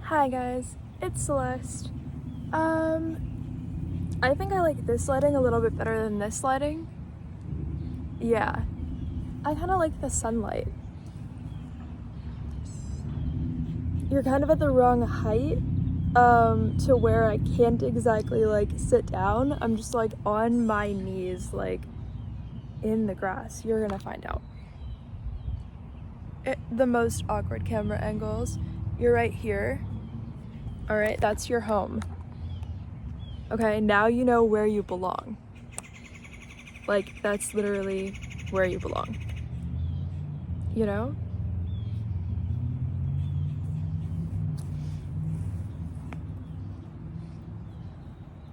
Hi guys, it's Celeste. I think I like this lighting a little bit better than this lighting. Yeah, I kind of like the sunlight. You're kind of at the wrong height to where I can't exactly like sit down. I'm just like on my knees, like in the grass. You're gonna find out. The most awkward camera angles. You're right here. All right, that's your home. Okay, now you know where you belong. Like, that's literally where you belong. You know?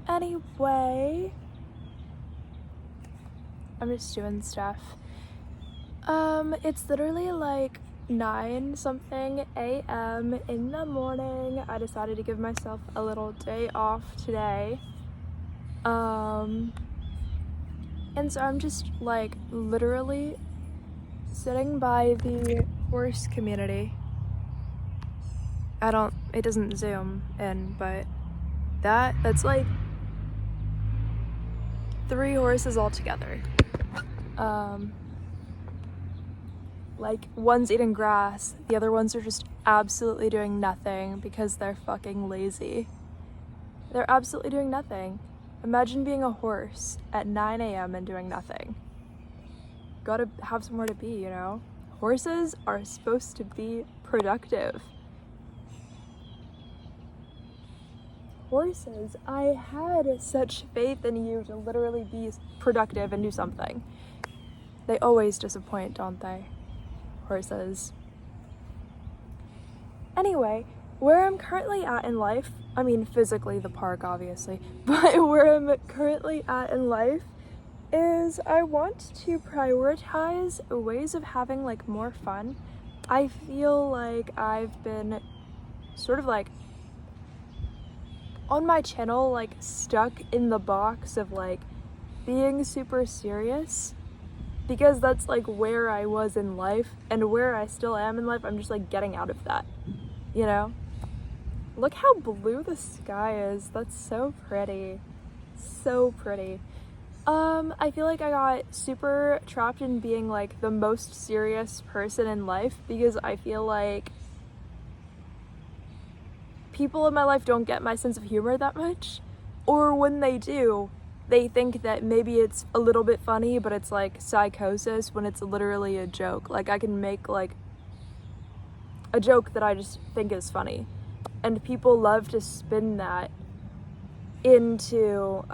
Anyway, I'm just doing stuff. It's literally like 9 something a.m. in the morning. I decided to give myself a little day off today. And so I'm just like literally sitting by the horse community. It doesn't zoom in, but that's like 3 horses all together. Like one's eating grass, the other ones are just absolutely doing nothing because they're fucking lazy. They're absolutely doing nothing. Imagine being a horse at 9 a.m. and doing nothing. Gotta have somewhere to be, you know? Horses are supposed to be productive. Horses, I had such faith in you to literally be productive and do something. They always disappoint, don't they? Horses. Anyway, where I'm currently at in life, I mean physically the park obviously, but where I'm currently at in life is I want to prioritize ways of having like more fun. I feel like I've been sort of like on my channel like stuck in the box of like being super serious, because that's like where I was in life and where I still am in life. I'm just like getting out of that, you know? Look how blue the sky is. That's so pretty. So pretty. I feel like I got super trapped in being like the most serious person in life because I feel like people in my life don't get my sense of humor that much, or when they do, they think that maybe it's a little bit funny, but it's like psychosis when it's literally a joke. Like I can make like a joke that I just think is funny, and people love to spin that into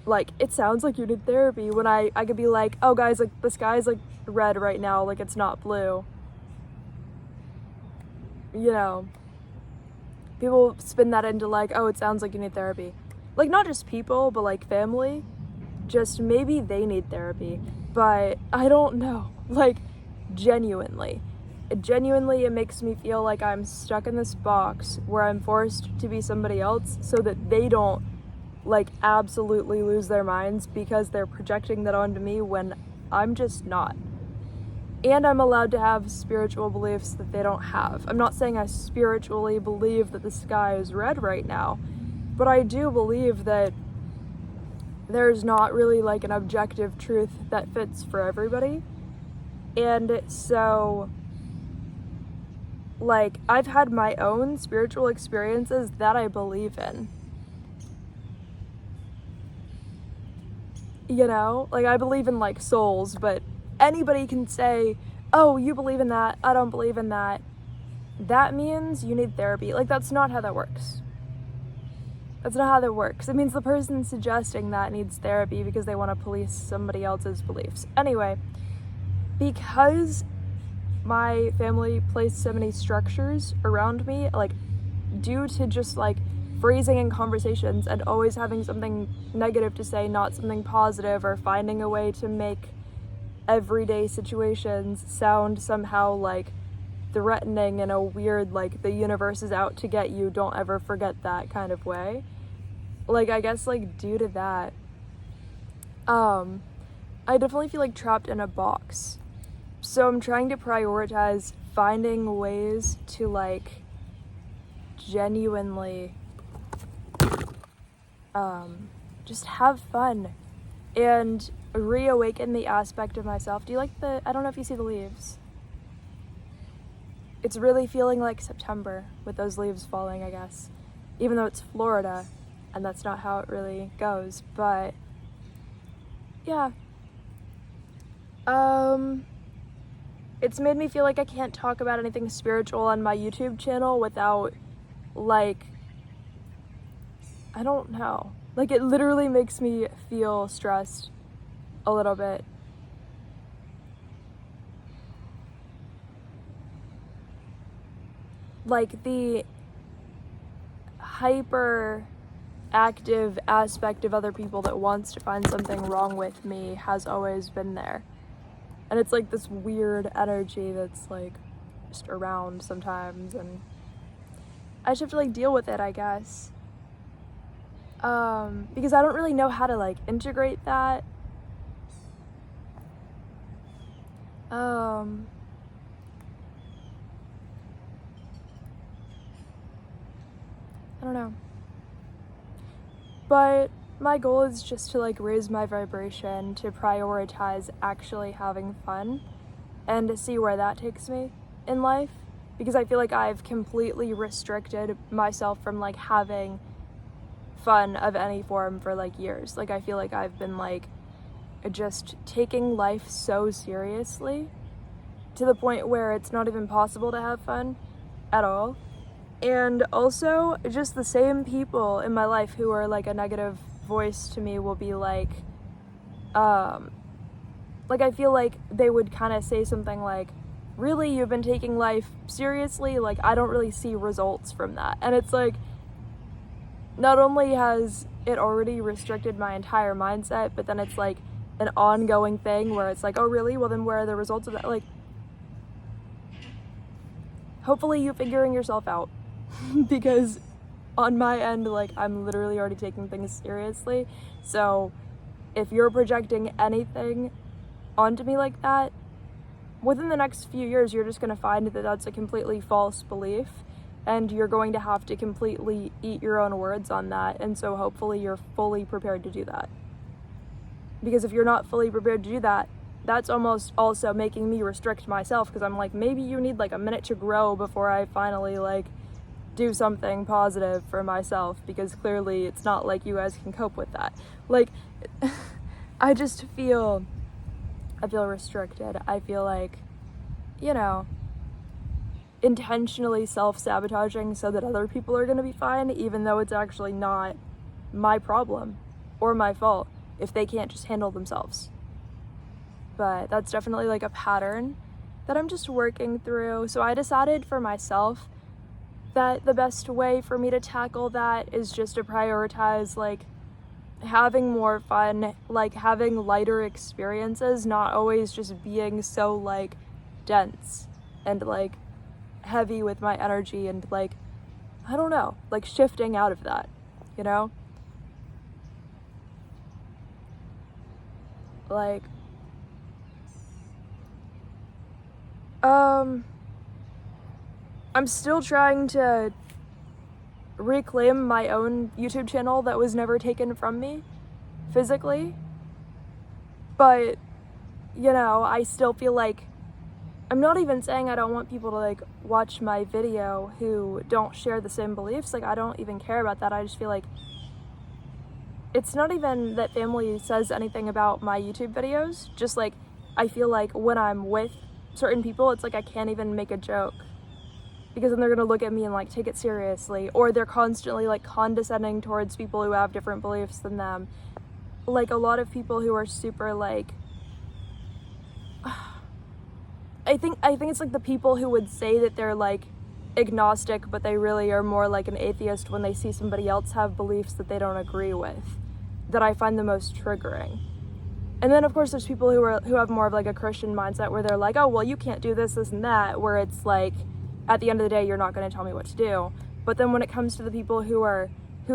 like it sounds like you did therapy, when I could be like, oh guys, like the sky's like red right now, like it's not blue. You know, people spin that into like, oh, it sounds like you need therapy. Like not just people, but like family, just maybe they need therapy, but I don't know. Like genuinely it makes me feel like I'm stuck in this box where I'm forced to be somebody else so that they don't like absolutely lose their minds because they're projecting that onto me when I'm just not. And I'm allowed to have spiritual beliefs that they don't have. I'm not saying I spiritually believe that the sky is red right now, but I do believe that there's not really like an objective truth that fits for everybody. And so, like, I've had my own spiritual experiences that I believe in. You know, like I believe in like souls, but anybody can say, oh, you believe in that, I don't believe in that. That means you need therapy. Like that's not how that works. That's not how that works. It means the person suggesting that needs therapy because they want to police somebody else's beliefs. Anyway, because my family placed so many structures around me, like due to just like phrasing in conversations and always having something negative to say, not something positive, or finding a way to make everyday situations sound somehow like threatening in a weird, like the universe is out to get you, don't ever forget that kind of way. Like I guess like due to that, I definitely feel like trapped in a box. So I'm trying to prioritize finding ways to like genuinely just have fun and reawaken the aspect of myself. Do you like I don't know if you see the leaves. It's really feeling like September with those leaves falling, I guess. Even though it's Florida, and that's not how it really goes, but yeah. It's made me feel like I can't talk about anything spiritual on my YouTube channel without, like, I don't know. Like, it literally makes me feel stressed a little bit. Like, the hyper active aspect of other people that wants to find something wrong with me has always been there. And it's like this weird energy that's like just around sometimes, and I just have to like deal with it, I guess. Because I don't really know how to like integrate that. I don't know. But my goal is just to like raise my vibration, to prioritize actually having fun, and to see where that takes me in life. Because I feel like I've completely restricted myself from like having fun of any form for like years. Like I feel like I've been like just taking life so seriously to the point where it's not even possible to have fun at all. And also just the same people in my life who are like a negative voice to me will be like I feel like they would kind of say something like, really, you've been taking life seriously? Like, I don't really see results from that. And it's like, not only has it already restricted my entire mindset, but then it's like an ongoing thing where it's like, oh really? Well then where are the results of that? Like, hopefully you figuring yourself out. Because on my end, like, I'm literally already taking things seriously. So if you're projecting anything onto me like that, within the next few years, you're just going to find that that's a completely false belief, and you're going to have to completely eat your own words on that. And so hopefully you're fully prepared to do that. Because if you're not fully prepared to do that, that's almost also making me restrict myself, because I'm like, maybe you need like a minute to grow before I finally like do something positive for myself, because clearly it's not like you guys can cope with that. Like, I feel restricted. I feel like, you know, intentionally self-sabotaging so that other people are going to be fine, even though it's actually not my problem or my fault if they can't just handle themselves. But that's definitely like a pattern that I'm just working through. So I decided for myself that the best way for me to tackle that is just to prioritize like having more fun, like having lighter experiences, not always just being so like dense and like heavy with my energy, and like, I don't know, like shifting out of that, you know? Like, I'm still trying to reclaim my own YouTube channel that was never taken from me physically, but, you know, I still feel like, I'm not even saying I don't want people to like watch my video who don't share the same beliefs. Like, I don't even care about that. I just feel like it's not even that family says anything about my YouTube videos, just like I feel like when I'm with certain people, it's like I can't even make a joke, because then they're gonna look at me and like take it seriously, or they're constantly like condescending towards people who have different beliefs than them. Like a lot of people who are super like, I think it's like the people who would say that they're like agnostic, but they really are more like an atheist when they see somebody else have beliefs that they don't agree with, that I find the most triggering. And then of course there's people who have more of like a Christian mindset, where they're like, oh well, you can't do this and that, where it's like, at the end of the day, you're not going to tell me what to do. But then when it comes to the people who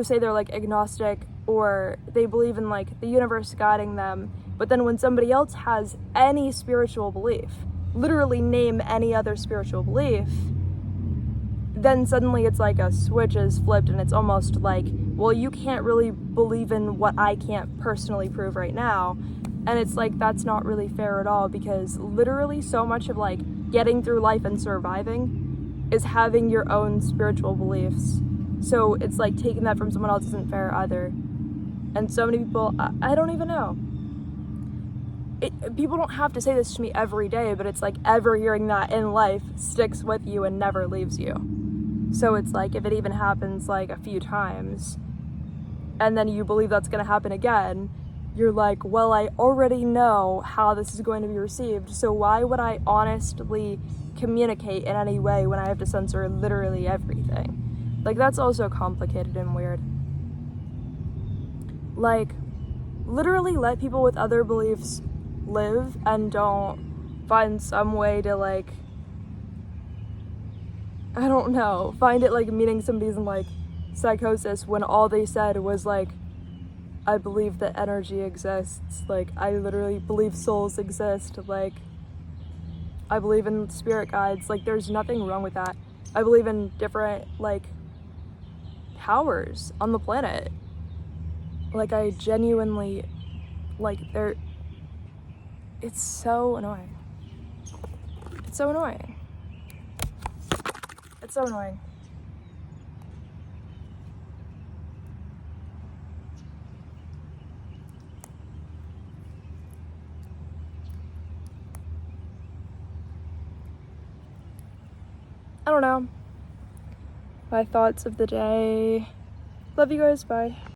say they're like agnostic, or they believe in like the universe guiding them, but then when somebody else has any spiritual belief, literally name any other spiritual belief, then suddenly it's like a switch is flipped and it's almost like, well, you can't really believe in what I can't personally prove right now. And it's like, that's not really fair at all, because literally so much of like getting through life and surviving is having your own spiritual beliefs. So it's like taking that from someone else isn't fair either. And so many people, I don't even know. People don't have to say this to me every day, but it's like ever hearing that in life sticks with you and never leaves you. So it's like, if it even happens like a few times and then you believe that's going to happen again, you're like, well, I already know how this is going to be received, so why would I honestly communicate in any way when I have to censor literally everything? Like, that's also complicated and weird. Like, literally let people with other beliefs live and don't find some way to, like, I don't know, find it like meaning somebody's in like psychosis when all they said was like, I believe that energy exists, like I literally believe souls exist, like I believe in spirit guides. Like, there's nothing wrong with that. I believe in different like powers on the planet. Like, I genuinely, like, it's so annoying. It's so annoying. It's so annoying. I don't know. My thoughts of the day. Love you guys, bye.